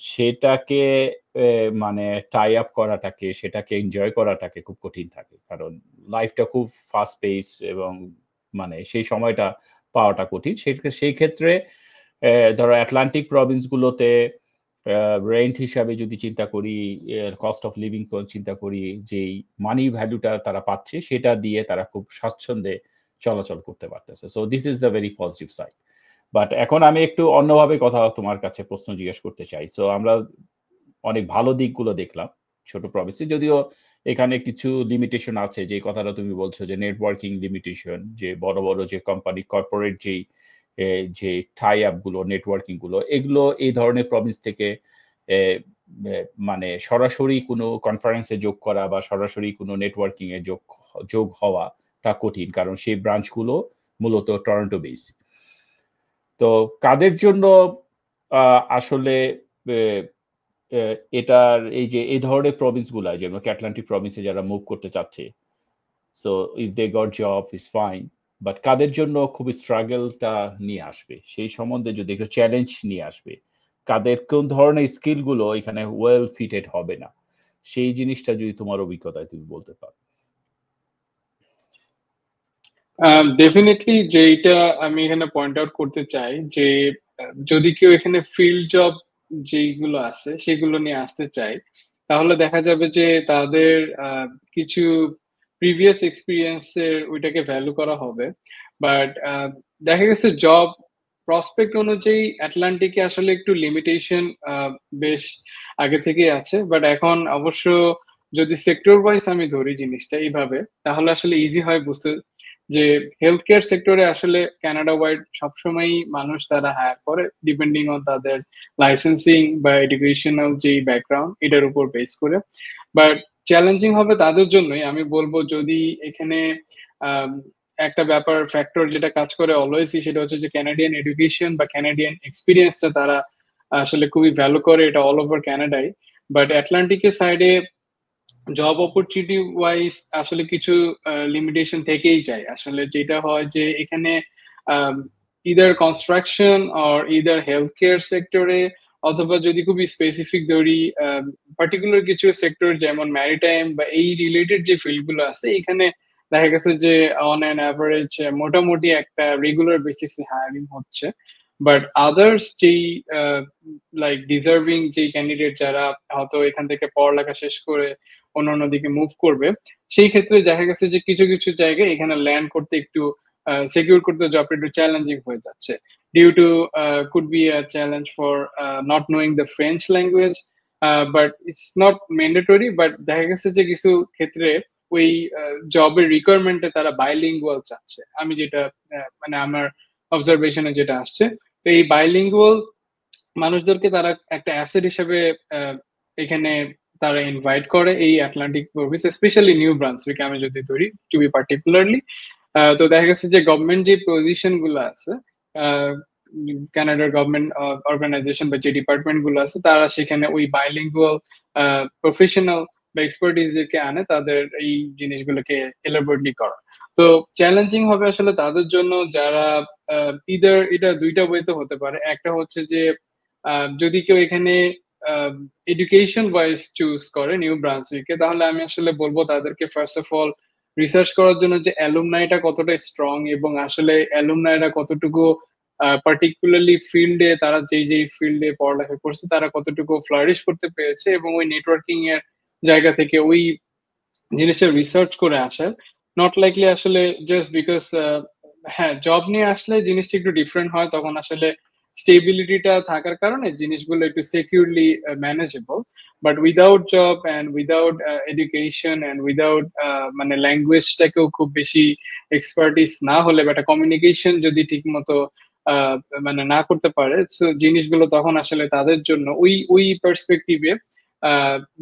A: সেটাকে মানে টাই আপ করাটাকে, সেটাকে এনজয় করাটাকে খুব কঠিন থাকে। কারণ লাইফটা খুব ফাস্ট পেস এবং মানে সেই সময়টা পাওয়াটা কঠিন। সেই ক্ষেত্রে ধরো আটলান্টিক প্রভিন্স গুলোতে রেন্ট হিসাবে যদি চিন্তা করি, কস্ট অফ লিভিং চিন্তা করি, যেই মানি ভ্যালুটা তারা পাচ্ছে সেটা দিয়ে তারা খুব স্বাচ্ছন্দ্যে চলাচল করতে পারতেছে। So this is the very positive side. But এখন আমি একটু অন্যভাবে কথা তোমার কাছে প্রশ্ন জিজ্ঞেস করতে চাই। সো আমরা অনেক ভালো দিকগুলো দেখলাম ছোট প্রভিন্সে, যদিও এখানে কিছু লিমিটেশন আছে। যে কথাটা তুমি বলছো যে নেটওয়ার্কিং লিমিটেশন, যে বড় বড় যে কোম্পানি কর্পোরেট যেই যে টাই আপ গুলো, নেটওয়ার্কিং গুলো, এগুলো এই ধরনের প্রভিন্স থেকে এ, মানে সরাসরি কোনো কনফারেন্সে যোগ করা বা সরাসরি কোনো নেটওয়ার্কিং এ যোগ হওয়াটা কঠিন, কারণ সেই ব্রাঞ্চগুলো মূলত টরন্টো বেস। তো কাদের জন্য আসলে এটার এই যে এই ধরনের প্রভিন্স গুলা, যেমন আটলান্টিক প্রভিন্সে যারা মুভ করতে চাচ্ছে, so if they got job is fine, but কাদের জন্য খুব স্ট্রাগলটা নিয়ে আসবে সেই সম্বন্ধে যদি একটু চ্যালেঞ্জ নিয়ে আসবে, কাদের কোন ধরনের স্কিল গুলো এখানে ওয়েল ফিটেড হবে না, সেই জিনিসটা যদি তোমার অভিজ্ঞতায় তুমি বলতে পারো।
B: ডেফিনেটলি যেটা আমি এখানে পয়েন্ট আউট করতে চাই যে যদি কেউ এখানে ফিল্ড জব যেগুলো আছে সেগুলো নিয়ে আসতে চায়, তাহলে দেখা যাবে যে তাদের কিছু প্রিভিয়াস এক্সপিরিয়েন্সের ওইটাকে ভ্যালু করা হবে। বাট দেখা গেছে জব প্রসপেক্ট অনুযায়ী আটলান্টিকে আসলে একটু লিমিটেশন বেশ আগে থেকেই আছে। বাট এখন অবশ্য যদি সেক্টর ওয়াইজ আমি ধরি জিনিসটা এইভাবে, তাহলে আসলে ইজি হয় বুঝতে। যে হেলথ কেয়ার সেক্টরে আসলে কানাডা ওয়াইড সবসময়ই মানুষ তারা হায়ার করে ডিপেন্ডিং অন তাদের লাইসেন্সিং বা এডুকেশনাল যে ব্যাকগ্রাউন্ড এটার উপর বেস করে। বাট চ্যালেঞ্জিং হবে তাদের জন্যই আমি বলবো, যদি এখানে আম, একটা ব্যাপার ফ্যাক্টর যেটা কাজ করে অলওয়েজই, সেটা হচ্ছে যে ক্যানাডিয়ান এডুকেশন বা ক্যানাডিয়ান এক্সপিরিয়েন্সটা তারা আসলে খুবই ভ্যালু করে, এটা অল ওভার ক্যানাডায়। বাট আটলান্টিকের সাইডে জব অপরচুনিটি ওয়াইজ আসলে কিছু লিমিটেশন থেকেই যায়। আসলে যেটা হয় যে এখানে either construction or either health care সেক্টরে, অথবা যদি খুবই স্পেসিফিক ধরি পার্টিকুলার কিছু সেক্টর যেমন ম্যারিটাইম বা এই রিলেটেড যে ফিল্ডগুলো আছে, এখানে দেখা গেছে যে অন অ্যান অ্যাভারেজ মোটামুটি একটা রেগুলার বেসিসে হায়ারিং হচ্ছে। বাট আদার্স যেই লাইক ডিজার্ভিং যেই ক্যান্ডিডেট যারা হয়তো এখান থেকে পড়ালেখা শেষ করে অন্যান্য দিকে মুভ করবে, সেই ক্ষেত্রে দেখা গেছে যে কিছু কিছু জায়গায় এখানে ল্যান্ড করতে একটু সিকিউর করতে জবটা একটু চ্যালেঞ্জিং হয়ে যাচ্ছে, due to could be a challenge for not knowing the French language. But it's not mandatory, but দেখা গেছে যে কিছু ক্ষেত্রে ওই জবের রিকোয়ারমেন্টে তারা বাইলিঙ্গুয়াল চাচ্ছে, আমি যেটা মানে আমার অবজারভেশনে যেটা আসছে। তো এই বাইলিঙ্গুয়াল মানুষদেরকে তারা একটা অ্যাসেট হিসেবে এখানে তারা ইনভাইট করে এই Atlantic Province, specially new Brunswick আমি যদি ধরি টু বি পার্টিকুলারলি। তো দেখা গেছে যে গভর্নমেন্ট যে পজিশন গুলো আছে, কানাডার গভর্নমেন্ট অর্গানাইজেশন বা যে ডিপার্টমেন্ট গুলো আছে, তারা সেখানে ওই বাইলিঙ্গুয়াল প্রফেশনাল বা এক্সপার্টিসদেরকে আনে তাদের এই জিনিসগুলোকে এলাবোরেটলি করা। তো চ্যালেঞ্জিং হবে আসলে তাদের জন্য যারা ইদার, এটা দুইটা ওয়েতে হতে পারে। একটা হচ্ছে যে যদি কেউ এখানে এডুকেশন ওয়াইজ চুজ করে নিউ ব্রান্সউইকে, তাহলে আমি আসলে বলবো তাদেরকে ফার্স্ট অফ অল রিসার্চ করার জন্য যে অ্যালুমনাইটা কতটা স্ট্রং, এবং আসলে অ্যালুমনাইরা কতটুকু পার্টিকুলারলি ফিল্ডে, তারা যেই যেই ফিল্ডে পড়ালেখা করছে তারা কতটুকু ফ্লারিশ করতে পেরেছে, এবং ওই নেটওয়ার্কিং এর জায়গা থেকে ওই জিনিসটা রিসার্চ করে আসার। নট লাইকলি আসলে জাস্ট বিকজ, হ্যাঁ জব নিয়ে আসলে জিনিসটা একটু ডিফারেন্ট হয়, তখন আসলে স্টেবিলিটিটা থাকার কারণে জিনিসগুলো একটু securely manageable. But without job and without education and without মানে ল্যাঙ্গুয়েজটাকেও খুব বেশি এক্সপার্টিস না হলে, বা একটা কমিউনিকেশন যদি ঠিক মতো মানে না করতে পারে, তো জিনিসগুলো তখন আসলে তাদের জন্য ওই ওই পার্সপেক্টিভে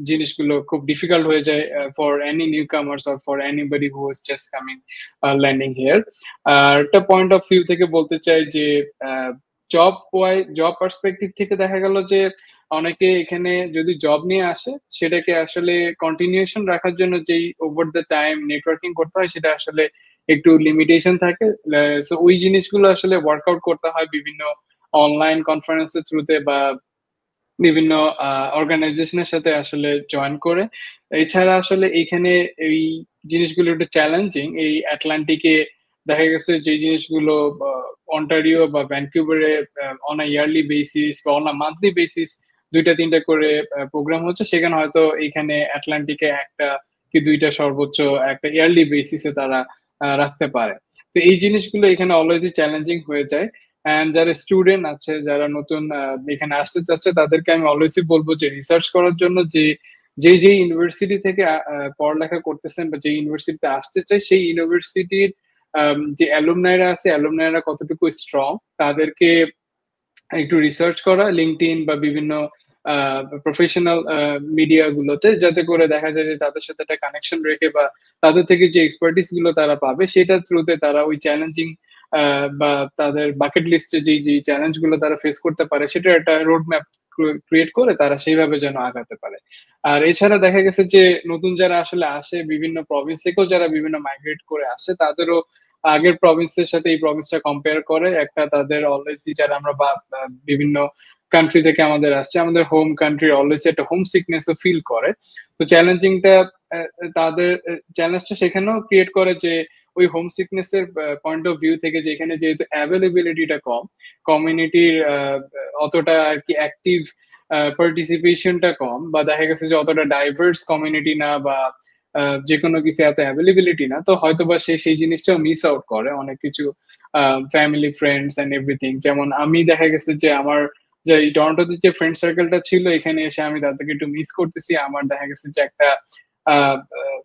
B: জিনিসগুলো খুব ডিফিকাল্ট হয়ে যায় for any newcomers or for anybody who is just coming landing here. আর একটা পয়েন্ট অফ ভিউ থেকে বলতে চাই যে জব পার্সপেক্টিভ থেকে দেখা গেল যে অনেকে এখানে যদি জব নিয়ে আসে, সেটাকে আসলে কন্টিনিউশন রাখার জন্য যেই ওভার দ্য টাইম নেটওয়ার্কিং করতে হয়, সেটা আসলে একটু লিমিটেশন থাকে। সো ওই জিনিসগুলো আসলে ওয়ার্কআউট করতে হয় বিভিন্ন অনলাইন কনফারেন্সের থ্রুতে বা বিভিন্ন অর্গানাইজেশনের সাথে আসলে জয়েন করে। এছাড়া আসলে এখানে এই জিনিসগুলো একটু চ্যালেঞ্জিং। এই আটলান্টিকে দেখা গেছে যে জিনিসগুলো অন্টারিও বা ভ্যানকুভারে অন আ ইয়ারলি বেসিস বা অন আ মান্থলি বেসিস দুইটা তিনটা করে প্রোগ্রাম হচ্ছে, সেখানে হয়তো এখানে আটলান্টিকে একটা কি দুইটা সর্বোচ্চ একটা ইয়ারলি বেসিসে তারা রাখতে পারে। তো এই জিনিসগুলো এখানে অলওয়েজই চ্যালেঞ্জিং হয়ে যায়। অ্যান্ড যারা স্টুডেন্ট আছে, যারা নতুন এখানে আসতে চাচ্ছে, তাদেরকে আমি অলওয়েজই বলবো যে রিসার্চ করার জন্য যে যে ইউনিভার্সিটি থেকে পড়ালেখা করতেছেন বা যে ইউনিভার্সিটিতে আসতে চায়, সেই ইউনিভার্সিটির যে অ্যালুমনাইরা আছে, অ্যালুমনাইরা কতটুকু স্ট্রং, তাদেরকে একটু রিসার্চ করা লিঙ্কডইন বা বিভিন্ন প্রফেশনাল মিডিয়া গুলোতে, যাতে করে দেখা যায় যে তাদের সাথে একটা কানেকশন রেখে বা তাদের থেকে যে এক্সপার্টিস গুলো তারা পাবে, সেটার থ্রুতে তারা ওই চ্যালেঞ্জিং বা তাদের বাকেট লিস্টে যে যে চ্যালেঞ্জ গুলো তারা ফেস করতে পারে, সেটা একটা রোড ম্যাপ ক্রিয়েট করে তারা সেইভাবে যেন আগাতে পারে। আর এছাড়া দেখা গেছে যে নতুন যারা আসলে আসে, বিভিন্ন প্রভিন্স থেকেও যারা বিভিন্ন মাইগ্রেট করে আসে, তাদেরও আগের প্রভিন্সের সাথে এই প্রভিন্সটা কম্পেয়ার করে একটা তাদের অলওয়েজই, যারা আমরা বিভিন্ন কান্ট্রি থেকে আমাদের আসছে, আমাদের হোম কান্ট্রি অলওয়েজ একটা হোম সিকনেস ফিল করে। তো চ্যালেঞ্জিংটা তাদের চ্যালেঞ্জটা সেখানেও ক্রিয়েট করে যে ওই হোম সিকনেস এর পয়েন্ট অফ ভিউ থেকে, যেখানে যেহেতু অ্যাভেলেবিলিটিটা কম, কমিউনিটির অতটা আর কি অ্যাক্টিভ পার্টিসিপেশনটা কম, বা দেখা গেছে যে অতটা ডাইভার্স কমিউনিটি না, বা যে কোনো কিছু এত অ্যাভেলেবিলিটি না, তো হয়তো বা সে সেই জিনিসটাও মিস আউট করে অনেক কিছু, ফ্যামিলি ফ্রেন্ডস এন্ড এভরিথিং। যেমন আমি দেখা গেছে যে আমার যে এই টরন্টোতে যে ফ্রেন্ড সার্কেলটা ছিল, এখানে এসে আমি তাদেরকে একটু মিস করতেছি। আমার দেখা গেছে যে একটা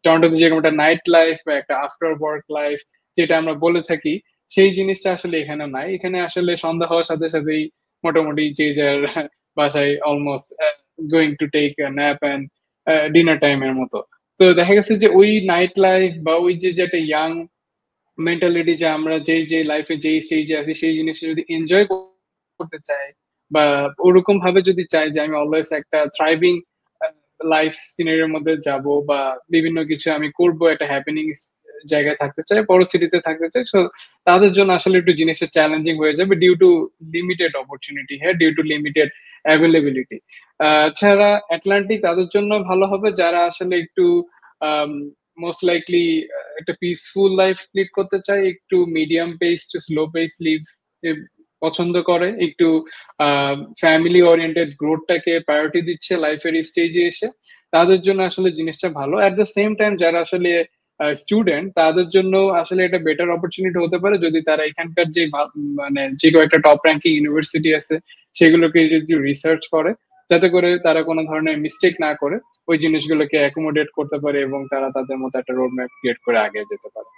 B: টরন্টোতে যেরকম একটা নাইট লাইফ বা একটা আফটার ওয়ার্ক লাইফ, যেটা আমরা বলে থাকি সেই জিনিসটা আসলে এখানে নাই। এখানে আসলে সন্ধ্যা হওয়ার সাথে সাথেই মোটামুটি যে যার বাসায় almost going to take a nap and dinner টাইমের মতো। তো দেখা গেছে যে ওই নাইট লাইফ বা ওই যে একটা ইয়াং মেন্টালিটি, যে আমরা যে লাইফে যেই স্টেজে আছি সেই জিনিসটা যদি এনজয় করতে চাই বা ওরকম ভাবে যদি চাই যে আমি অলওয়েজ একটা থ্রাইভিং লাইফ সিনারিওর মধ্যে যাব বা বিভিন্ন কিছু আমি করব, একটা হ্যাপেনিং জায়গায় থাকতে চাই, বড় সিটিতে থাকতে চাই, সো তাদের জন্য আসলে একটু জিনিসটা চ্যালেঞ্জিং হয়ে যাবে ডিউ টু লিমিটেড অপরচুনিটি, হ্যাঁ, ডিউ টু লিমিটেড অ্যাভেলেবিলিটি। ছাড়া আটলান্টিক তাদের জন্য ভালো হবে যারা আসলে একটু মোস্ট লাইকলি একটা পিসফুল লাইফ লিড করতে চায়, একটু medium pace to slow pace live পছন্দ করে, একটু ফ্যামিলি ওরিয়েন্টেড গ্রোথটাকে প্রায়োরিটি দিচ্ছে লাইফের স্টেজে এসে, তাদের জন্য আসলে জিনিসটা ভালো। অ্যাট দ্য সেম টাইম যারা আসলে স্টুডেন্ট তাদের জন্য আসলে এটা বেটার অপরচুনিটি হতে পারে যদি তারা এখানকার যে মানে যে কয়েকটা টপ র্যাঙ্কিং ইউনিভার্সিটি আছে সেগুলোকে যদি রিসার্চ করে, যাতে করে তারা কোনো ধরনের মিস্টেক না করে ওই জিনিসগুলোকে অ্যাকোমোডেট করতে পারে এবং তারা তাদের মতো একটা রোড ম্যাপ ক্রিয়েট করে আগে যেতে পারে।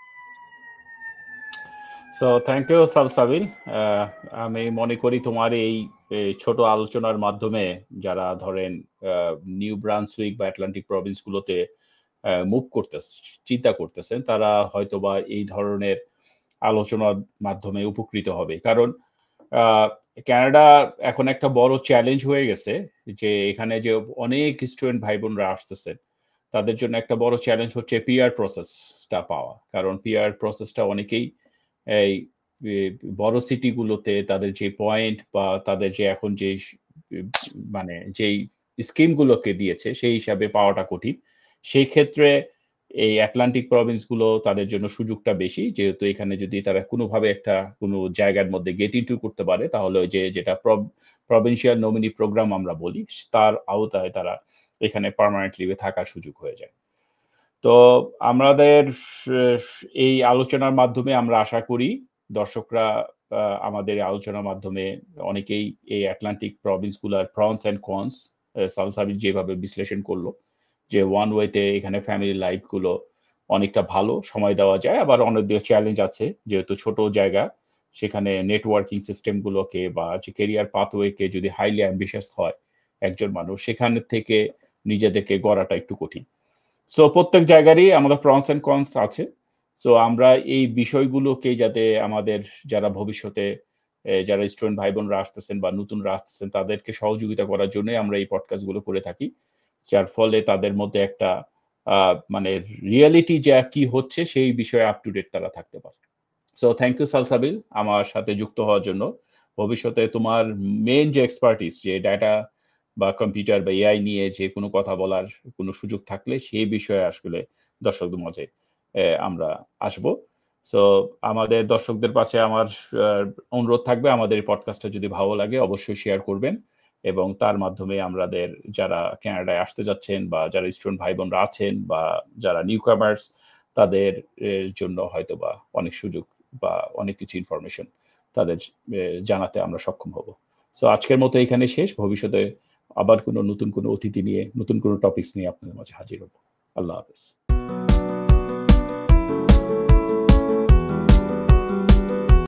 A: So thank you Salsabil. আমি মনে করি তোমার এই ছোট আলোচনার মাধ্যমে যারা ধরেন নিউ ব্রান্সউইক বা আটলান্টিক প্রভিন্স গুলোতে মুভ করতেছে, চিন্তা করতেছেন, তারা হয়তোবা এই ধরনের আলোচনার মাধ্যমে উপকৃত হবে। কারণ কানাডা এখন একটা বড় চ্যালেঞ্জ হয়ে গেছে যে এখানে যে অনেক স্টুডেন্ট ভাই বোনরা আসতেছেন, তাদের জন্য একটা বড় চ্যালেঞ্জ হচ্ছে পিআর প্রসেসটা পাওয়া। কারণ পিআর প্রসেসটা অনেকেই এই বড় সিটিগুলোতে তাদের যে পয়েন্ট বা তাদের যে এখন যে মানে যেই স্কিমগুলোকে দিয়েছে সেই হিসাবে পাওয়াটা কঠিন। সেই ক্ষেত্রে এই আটলান্টিক প্রভিন্স গুলো তাদের জন্য সুযোগটা বেশি, যেহেতু এখানে যদি তারা কোনোভাবে একটা কোনো জায়গার মধ্যে গেট ইনটু করতে পারে, তাহলে ওই যে যেটা প্রভিনশিয়াল নমিনি প্রোগ্রাম আমরা বলি, তার আওতায় তারা এখানে পার্মানেন্টলি থাকার সুযোগ হয়ে যায়। তো আমাদের এই আলোচনার মাধ্যমে আমরা আশা করি দর্শকরা আমাদের আলোচনার মাধ্যমে অনেকেই এই আটলান্টিক প্রভিন্স গুলার প্রনস এন্ড কনস সালসাবিল যেভাবে বিশ্লেষণ করলো, যে ওয়ান ওয়েতে এখানে ফ্যামিলি লাইফ গুলো অনেকটা ভালো সময় দেওয়া যায়, আবার অনেক চ্যালেঞ্জ আছে যেহেতু ছোট জায়গা, সেখানে নেটওয়ার্কিং সিস্টেম গুলোকে বা যে কেরিয়ার পাথওয়েকে যদি হাইলি অ্যাম্বিশাস হয় একজন মানুষ, সেখান থেকে নিজেদেরকে গড়াটা একটু কঠিন। সো প্রত্যেক জায়গারই আমাদের প্রনস এন্ড কনস আছে। সো আমরা এই বিষয়গুলোকে যাতে আমাদের যারা ভবিষ্যতে যারা স্টুডেন্ট ভাই বোনরা আসতেছেন বা নতুনরা আসতেছেন তাদেরকে সহযোগিতা করার জন্যই আমরা এই পডকাস্ট গুলো করে থাকি, যার ফলে তাদের মধ্যে একটা মানে রিয়েলিটি যা কি হচ্ছে সেই বিষয়ে আপ টু ডেট তারা থাকতে পারে। সো থ্যাংক ইউ সালসাবিল আমার সাথে যুক্ত হওয়ার জন্য। ভবিষ্যতে তোমার মেইন যে এক্সপার্টিস, যে ডাটা বা কম্পিউটার বা এআই নিয়ে যে কোনো কথা বলার কোনো সুযোগ থাকলে সেই বিষয়ে আসলে দর্শকদের মাঝে আমরা আসব। সো আমাদের দর্শকদের পাশে আমার অনুরোধ থাকবে, আমাদের এই পডকাস্টটা যদি ভালো লাগে অবশ্যই শেয়ার করবেন, এবং তার মাধ্যমে আমাদের যারা কানাডায় আসতে যাচ্ছেন বা যারা স্টুডেন্ট ভাই বোনরা আছেন বা যারা নিউ কামার্স, তাদের জন্য হয়তো বা অনেক সুযোগ বা অনেক কিছু ইনফরমেশন তাদের জানাতে আমরা সক্ষম হব। সো আজকের মতো এখানে শেষ। ভবিষ্যতে আবার কোনো নতুন কোনো অতিথি নিয়ে নতুন কোনো টপিকস নিয়ে আপনাদের মাঝে হাজির হব। আল্লাহ হাফেজ।